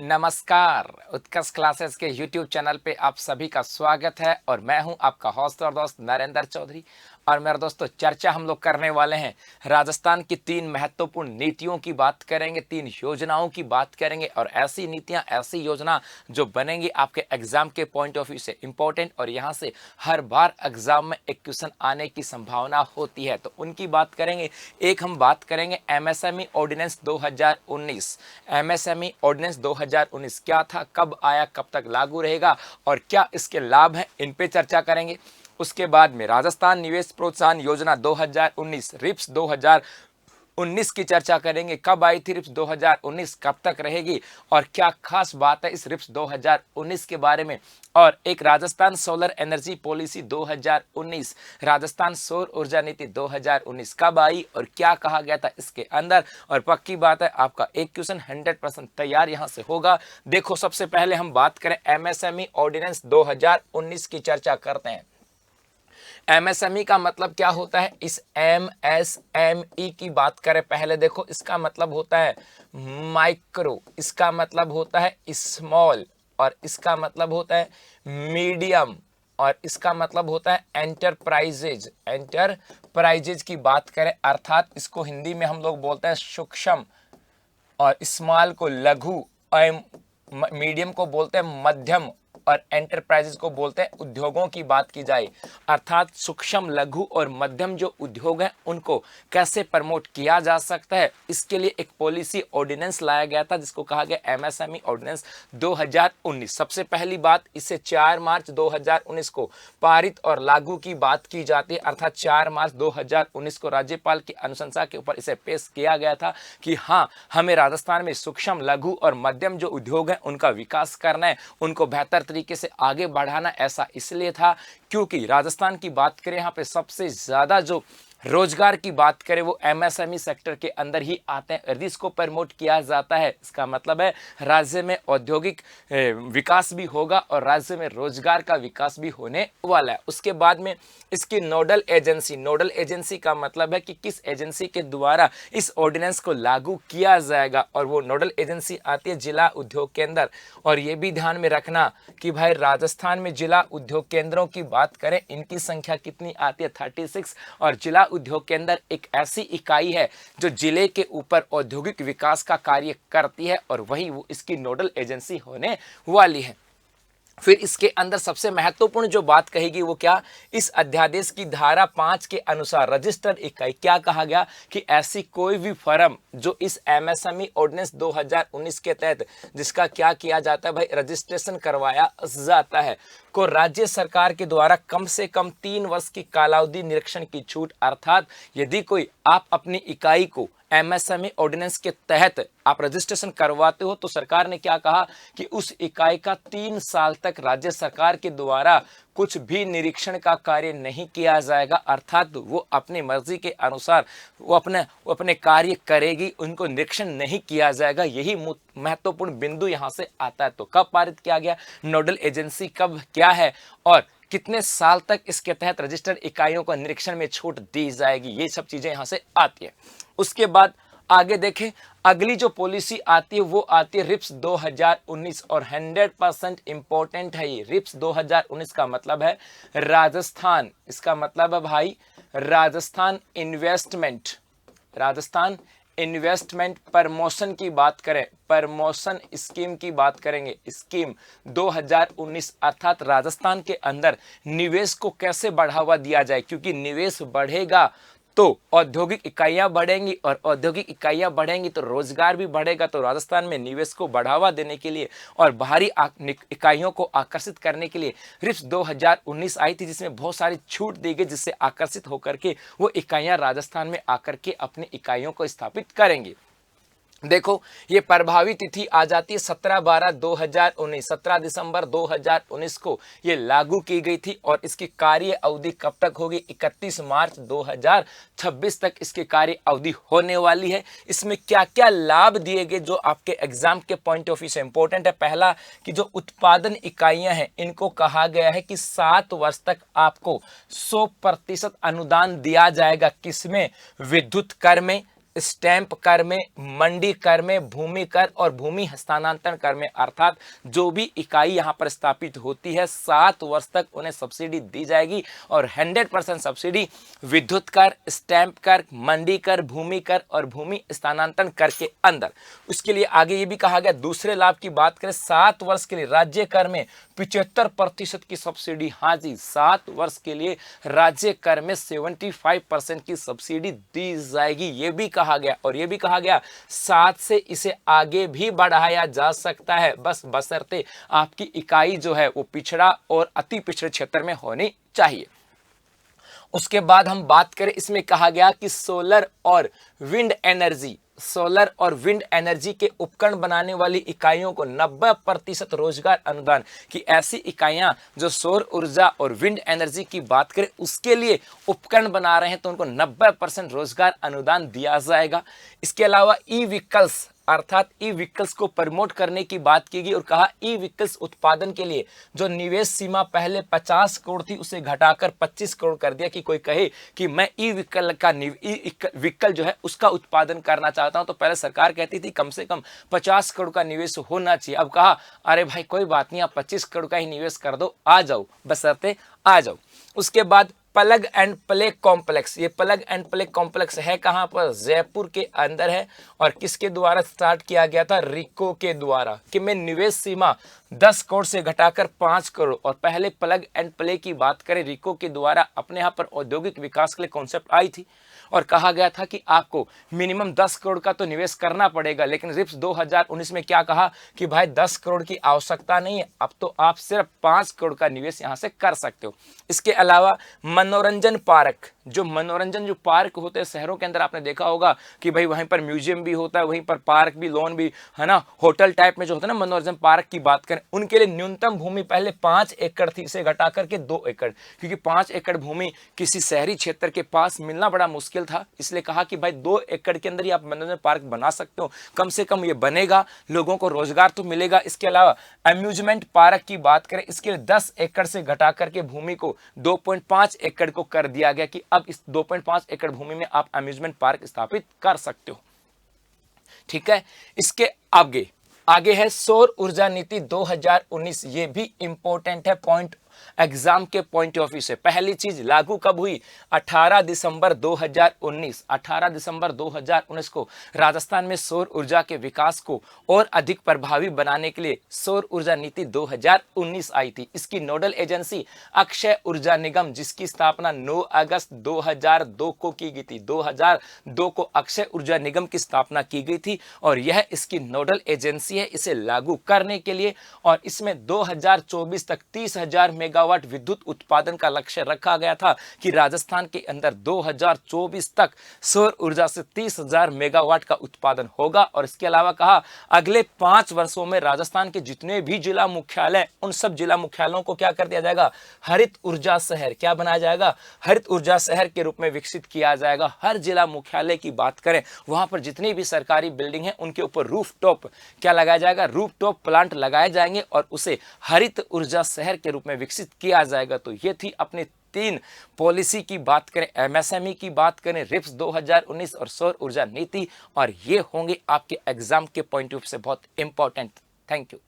नमस्कार। उत्कर्ष क्लासेस के YouTube channel पे आप सभी का स्वागत है और मैं हूं आपका होस्ट और दोस्त नरेंद्र चौधरी। और मेरे दोस्तों, चर्चा हम लोग करने वाले हैं राजस्थान की 3 महत्वपूर्ण नीतियों की बात करेंगे, 3 योजनाओं की बात करेंगे और ऐसी नीतियां, ऐसी योजना जो बनेंगी आपके एग्जाम के पॉइंट ऑफ व्यू से इंपॉर्टेंट और यहां से हर बार एग्जाम में एक क्वेश्चन आने की संभावना होती है, तो उनकी बात करेंगे। एक हम बात करेंगे एमएसएमई ऑर्डिनेंस 2019। एमएसएमई ऑर्डिनेंस 2019 क्या था, कब आया, कब तक लागू रहेगा और क्या इसके लाभ हैं, इन पे चर्चा करेंगे। उसके बाद में राजस्थान निवेश प्रोत्साहन योजना 2019 रिप्स 2019 की चर्चा करेंगे। कब आई थी रिप्स 2019, कब तक रहेगी और क्या खास बात है इस रिप्स 2019 के बारे में। और एक Rajasthan solar energy policy 2019, Rajasthan सौर ऊर्जा नीति 2019 कब आई और क्या कहा गया था इसके अंदर। और पक्की बात है आपका एक क्वेश्चन 100% तैयार यहां से होगा। देखो, सबसे पहले हम बात करें एमएसएमई ऑर्डिनेंस 2019 की चर्चा करते हैं। एमएसएमई का मतलब क्या होता है, इस एमएसएमई की बात करें पहले। देखो, इसका मतलब होता है माइक्रो, इसका मतलब होता है स्मॉल और इसका मतलब होता है मीडियम और इसका मतलब होता है एंटरप्राइजेज। एंटरप्राइजेज की बात करें अर्थात इसको हिंदी में हम लोग बोलते हैं सूक्ष्म और स्मॉल को लघु और मीडियम को बोलते हैं मध्यम और एंटरप्राइजेस को बोलते हैं उद्योगों की बात की जाए, अर्थात सूक्ष्म, लघु और मध्यम जो उद्योग हैं उनको कैसे प्रमोट किया जा सकता है, इसके लिए एक पॉलिसी ऑर्डिनेंस लाया गया था जिसको कहा गया एमएसएमई ऑर्डिनेंस 2019। सबसे पहली बात, इसे 4 मार्च 2019 को पारित और लागू की बात की जाती है, अर्थात 4 मार्च 2019 को राज्यपाल की अनुशंसा के ऊपर इसे पेश किया गया था कि हाँ, हमें राजस्थान में सूक्ष्म, लघु और मध्यम जो उद्योग हैं उनका विकास करना है, उनको बेहतर तरीके से आगे बढ़ाना। ऐसा इसलिए था क्योंकि राजस्थान की बात करें, यहाँ पे सबसे ज्यादा जो रोजगार की बात करें वो एमएसएमई सेक्टर के अंदर ही आते हैं, यदि इसको प्रमोट किया जाता है इसका मतलब है राज्य में औद्योगिक विकास भी होगा और राज्य में रोजगार का विकास भी होने वाला है। उसके बाद में इसकी नोडल एजेंसी, नोडल एजेंसी का मतलब है कि किस एजेंसी के द्वारा इस ऑर्डिनेंस को लागू किया जाएगा, और वो नोडल एजेंसी आती है जिला उद्योग केंद्र। और ये भी ध्यान में रखना कि भाई राजस्थान में जिला उद्योग केंद्रों की बात करें, इनकी संख्या कितनी आती है, 36। और जिला उद्योग के अंदर एक ऐसी इकाई है जो जिले के ऊपर औद्योगिक विकास का कार्य करती है और वही वो इसकी नोडल एजेंसी होने वाली है। फिर इसके अंदर सबसे महत्वपूर्ण जो बात कहेगी वो क्या, इस अध्यादेश की धारा 5 के अनुसार रजिस्टर्ड इकाई, क्या कहा गया कि ऐसी कोई भी फर्म जो इस एमएसएमई ऑर्डिनेंस 2019 के तहत जिसका क्या किया जाता है भाई, रजिस्ट्रेशन करवाया जाता है, को राज्य सरकार के द्वारा कम से कम 3 वर्ष की कालावधि निरीक्षण की छूट, अर्थात यदि कोई आप अपनी इकाई को एमएसएमई ऑर्डिनेंस के तहत आप रजिस्ट्रेशन करवाते हो तो सरकार ने क्या कहा कि उस इकाई का 3 साल तक राज्य सरकार के द्वारा कुछ भी निरीक्षण का कार्य नहीं किया जाएगा, अर्थात वो अपनी मर्जी के अनुसार वो अपने कार्य करेगी, उनको निरीक्षण नहीं किया जाएगा। यही महत्वपूर्ण बिंदु यहां से आता है। तो कब पारित किया गया, नोडल एजेंसी कब क्या है और कितने साल तक इसके तहत रजिस्टर्ड इकाइयों को निरीक्षण में छूट दी जाएगी, ये सब चीजें यहां से आती है। उसके बाद आगे देखें, अगली जो पॉलिसी आती है वो आती है रिप्स 2019 और 100% इंपॉर्टेंट है ये। रिप्स 2019 का मतलब है राजस्थान, इसका मतलब है भाई राजस्थान इन्वेस्टमेंट प्रमोशन की बात करें, प्रमोशन स्कीम की बात करेंगे, स्कीम 2019, अर्थात राजस्थान के अंदर निवेश को कैसे बढ़ावा दिया जाए, क्योंकि निवेश बढ़ेगा तो औद्योगिक इकाइयां बढ़ेंगी और औद्योगिक इकाइयां बढ़ेंगी तो रोजगार भी बढ़ेगा। तो राजस्थान में निवेश को बढ़ावा देने के लिए और बाहरी इकाइयों को आकर्षित करने के लिए रिप्स 2019 आई थी, जिसमें बहुत सारी छूट दी गई, जिससे आकर्षित होकर के वो इकाइयां राजस्थान में आकर के अपनी इकाइयों को स्थापित करेंगी। देखो, ये प्रभावी तिथि आ जाती है 17/12/2019, 17 दिसंबर 2019 को ये लागू की गई थी और इसकी कार्य अवधि कब तक होगी, 31 मार्च 2026 तक इसकी कार्य अवधि होने वाली है। इसमें क्या क्या लाभ दिए गए जो आपके एग्जाम के पॉइंट ऑफ व्यू से इंपॉर्टेंट है। पहला कि जो उत्पादन इकाइयां हैं इनको कहा गया है कि 7 वर्ष तक आपको 100% अनुदान दिया जाएगा, किसमें, विद्युत कर में, स्टैंप कर में, मंडी कर में, भूमि कर और भूमि हस्तांतरण कर में, अर्थात जो भी इकाई यहां पर स्थापित होती है 7 वर्ष तक उन्हें सब्सिडी दी जाएगी और 100% सब्सिडी विद्युत कर, स्टैंप कर, मंडी कर, भूमि कर और भूमि हस्तांतरण कर के अंदर। उसके लिए आगे ये भी कहा गया, दूसरे लाभ की बात करें 7 वर्ष के लिए राज्य कर में 75% की सब्सिडी। हाँ जी, 7 वर्ष के लिए राज्य कर में 75% की सब्सिडी दी जाएगी, ये भी कहा गया। और ये भी कहा गया 7 से इसे आगे भी बढ़ाया जा सकता है, बस बशर्ते आपकी इकाई जो है वो पिछड़ा और अति पिछड़े क्षेत्र में होनी चाहिए। उसके बाद हम बात करें, इसमें कहा गया कि सोलर और विंड एनर्जी के उपकरण बनाने वाली इकाइयों को 90% रोजगार अनुदान, कि ऐसी इकाइयां जो सौर ऊर्जा और विंड एनर्जी की बात करें उसके लिए उपकरण बना रहे हैं तो उनको 90% रोजगार अनुदान दिया जाएगा। इसके अलावा ई व्हीकल्स अर्थात ई व्हीकल्स को प्रमोट करने की बात की गई और कहा ई व्हीकल्स उत्पादन के लिए जो निवेश सीमा पहले 50 करोड़ थी उसे घटाकर 25 करोड़ कर दिया, कि कोई कहे कि मैं ई व्हीकल जो है उसका उत्पादन करना चाहता हूं तो पहले सरकार कहती थी कम से कम 50 करोड़ का निवेश होना चाहिए। अब कहा अरे भाई कोई बात नहीं, आप 25 करोड़ का ही निवेश कर दो, आ जाओ, बशर्ते आ जाओ। उसके बाद प्लग एंड प्ले कॉम्प्लेक्स, ये प्लग एंड प्ले कॉम्प्लेक्स है कहां पर, जयपुर के अंदर है और किसके द्वारा स्टार्ट किया गया था, रिको के द्वारा, कि मैं निवेश सीमा 10 करोड़ से घटाकर 5 करोड़। और पहले प्लग एंड प्ले की बात करें, रिको के द्वारा अपने यहाँ पर औद्योगिक विकास के लिए कॉन्सेप्ट आई थी और कहा गया था कि आपको मिनिमम 10 करोड़ का तो निवेश करना पड़ेगा, लेकिन रिप्स 2019 में क्या कहा कि भाई 10 करोड़ की आवश्यकता नहीं है, अब तो आप सिर्फ 5 करोड़ का निवेश यहां से कर सकते हो। इसके अलावा मनोरंजन पार्क, जो मनोरंजन जो पार्क होते हैं शहरों के अंदर, आपने देखा होगा कि भाई वहीं पर म्यूजियम भी होता है, वहीं पर पार्क भी, लॉन भी है ना, होटल टाइप में जो होता है ना मनोरंजन पार्क की बात करें, उनके लिए न्यूनतम भूमि पहले 5 एकड़ थी, इसे घटा करके 2 एकड़, क्योंकि 5 एकड़ भूमि किसी शहरी क्षेत्र के पास मिलना बड़ा मुश्किल था, इसलिए कहा कि भाई 2 एकड़ के अंदर ही आप मनोरंजन पार्क बना सकते हो, कम से कम ये बनेगा, लोगों को रोजगार तो मिलेगा। इसके अलावा अम्यूजमेंट पार्क की बात करें, इसके लिए 10 एकड़ से घटा करके भूमि को 2.5 एकड़ को कर दिया गया कि अब इस 2.5 एकड़ भूमि में आप अम्यूजमेंट पार्क स्थापित कर सकते हो। ठीक है, इसके आगे है सौर ऊर्जा नीति 2019, ये भी इंपॉर्टेंट है पॉइंट एग्जाम के पॉइंट ऑफ व्यू से। पहली चीज लागू कब हुई, 18 दिसंबर 2019। 18 दिसंबर 2019 को राजस्थान में सौर ऊर्जा के विकास को और अधिक प्रभावी बनाने के लिए सौर ऊर्जा नीति 2019 आई थी। इसकी नोडल एजेंसी अक्षय ऊर्जा निगम, जिसकी स्थापना 9 अगस्त 2002 को की गई थी। 2002 को अक्षय ऊर्जा निगम की स्थापना की गई थी और यह इसकी नोडल एजेंसी है इसे लागू करने के लिए, और इसमें 2024 तक 30,000 मेगावाट विद्युत उत्पादन का लक्ष्य रखा गया था कि राजस्थान के अंदर 2024 तक सौर ऊर्जा से 30,000 मेगावाट का उत्पादन होगा। और इसके अलावा कहा अगले 5 वर्षों में राजस्थान के जितने भी जिला मुख्यालय, उन सब जिला मुख्यालयों को क्या कर दिया जाएगा, हरित ऊर्जा शहर, क्या बनाया जाएगा, हरित ऊर्जा शहर के रूप में विकसित किया जाएगा। हर जिला मुख्यालय की बात करें, वहां पर जितनी भी सरकारी बिल्डिंग है उनके ऊपर रूफटॉप क्या लगाया जाएगा, रूफटॉप प्लांट लगाए जाएंगे और उसे हरित ऊर्जा शहर के रूप में विकसित किया जाएगा। तो ये थी अपनी 3 पॉलिसी की बात करें, एमएसएमई की बात करें, रिप्स 2019 और सौर ऊर्जा नीति, और ये होंगे आपके एग्जाम के पॉइंट ऑफ व्यू से बहुत इंपॉर्टेंट। Thank you.